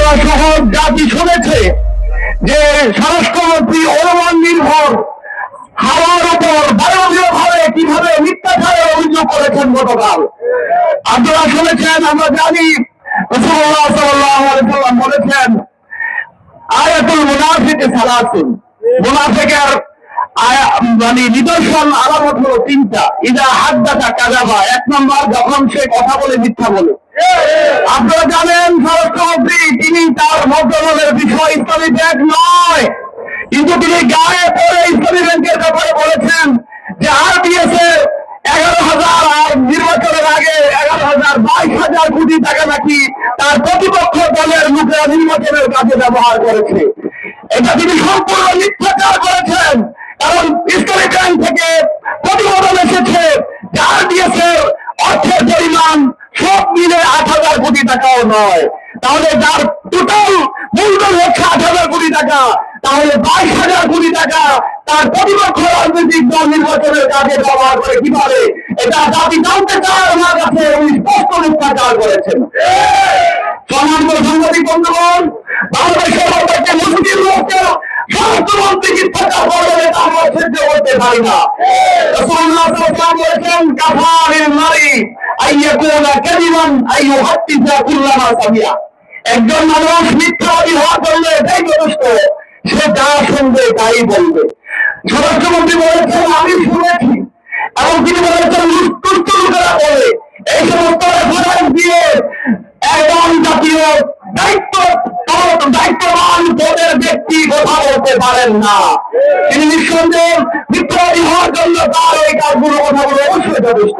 বাংলা সহ জাতি শুনেছে যে স্বরাষ্ট্রমন্ত্রী অনুমান নির্ভর হাওয়ার উপর বায়বীয় ভাবে কিভাবে মিথ্যাচারের অভিযোগ করেছেন গতকাল। আপনারা শুনেছেন, আমরা জানি রাসূলুল্লাহ সাল্লাল্লাহু আলাইহি ওয়াসাল্লাম বলেছেন আয়াতুল মুনাফিক সালাসুন, মুনাফিকের মানে নিদর্শন আলামত হলো তিনটা। ইদা হাদ্দাসা কাযাবা, এক নম্বর যখন সে কথা বলে মিথ্যা বলে। আপনারা জানেন স্বরাষ্ট্রমন্ত্রী তিনি তার মন্ত্রণালয়ের বিষয় ইসলামী ব্যাংক নয়, কিন্তু তিনি গায়ে পড়ে ইসলামী ব্যাংকের ব্যাপারে বলেছেন যে RBS এর 11,000 আর নির্বাচনের আগে 11,000 22,000 কোটি টাকা নাকি তার প্রতিপক্ষ দলের লোকেরা নির্বাচনের কাজে ব্যবহার করেছে। এটা তিনি সম্পূর্ণ মিথ্যাচার করেছেন, কারণ ইসলামী ব্যাংক থেকে প্রতিবেদন এসেছে যে RBS এর অর্থের পরিমাণ সব মিলে 8,000 কোটি টাকাও নয়। তাহলে যার টোটাল মূলধন হচ্ছে 8,000 কোটি টাকা, তাহলে 22,000 কোটি টাকা তার প্রতিপক্ষ রাজনৈতিক দল নির্বাচনের কাজে ব্যবহার করে কিভাবে, এটা জাতি জানতে চায় ওনার কাছে, উনি স্পষ্ট মিথ্যাচার করেছেন। সম্মানিত সাংবাদিক বন্ধুগণ, বাংলাদেশের সরকারকে মুসলিম লোকদের স্বরাষ্ট্রমন্ত্রী মিথ্যাচার করবে, এটা আমরা সহ্য করতে পারি না। রাসূলুল্লাহ সাল্লাল্লাহু আলাইহি ওয়াসাল্লাম বলেছেন কাফা বিল মারই আইয়াকুনা কাযিবান আইয়ুহাদ্দিসা কুল্লামা সামিয়া, একজন মানুষ মিথ্যাবাদী হওয়ার জন্য এটাই যথেষ্ট, সে যা শুনবে তাই বলবে। স্বরাষ্ট্রমন্ত্রী বলেছেন আমি শুনেছি, এবং তিনি বলেছেন দুষ্ট লোকেরা বলে। এই সমস্ত রেফারেন্স দিয়ে একজন জাতীয় দায়িত্ববান পদের ব্যক্তি কথা বলতে পারেন না। তিনি নিঃসন্দেহে মিথ্যাবাদী হওয়ার জন্য তার এই কাজগুলো কথাগুলো অবশ্যই যথেষ্ট।